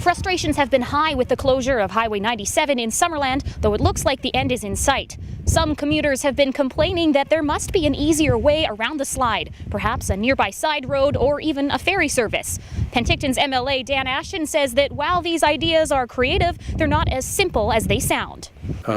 Frustrations have been high with the closure of Highway 97 in Summerland, though it looks like the end is in sight. Some commuters have been complaining that there must be an easier way around the slide, perhaps a nearby side road or even a ferry service. Penticton's MLA Dan Ashton says that while these ideas are creative, they're not as simple as they sound.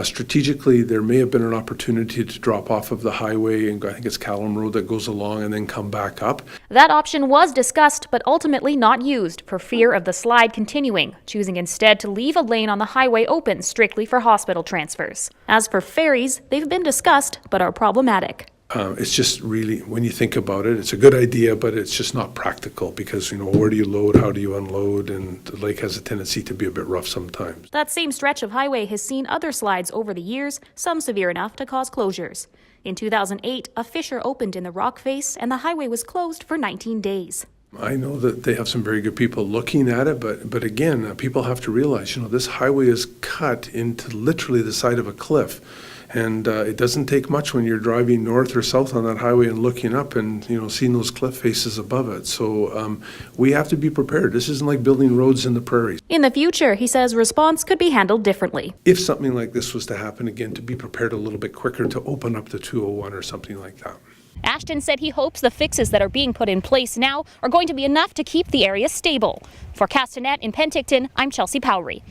Strategically, there may have been an opportunity to drop off of the highway, and I think it's Callum Road that goes along and then come back up. That option was discussed, but ultimately not used for fear of the slide continuing, choosing instead to leave a lane on the highway open strictly for hospital transfers. As for ferries, they've been discussed, but are problematic. It's just really, when you think about it, it's a good idea, but it's just not practical because, where do you load, how do you unload, and the lake has a tendency to be a bit rough sometimes. That same stretch of highway has seen other slides over the years, some severe enough to cause closures. In 2008, a fissure opened in the rock face and the highway was closed for 19 days. I know that they have some very good people looking at it, but again, people have to realize, this highway is cut into literally the side of a cliff. And it doesn't take much when you're driving north or south on that highway and looking up and, seeing those cliff faces above it. So we have to be prepared. This isn't like building roads in the prairies. In the future, he says response could be handled differently. If something like this was to happen again, to be prepared a little bit quicker to open up the 201 or something like that. Ashton said he hopes the fixes that are being put in place now are going to be enough to keep the area stable. For Castanet in Penticton, I'm Chelsea Powry.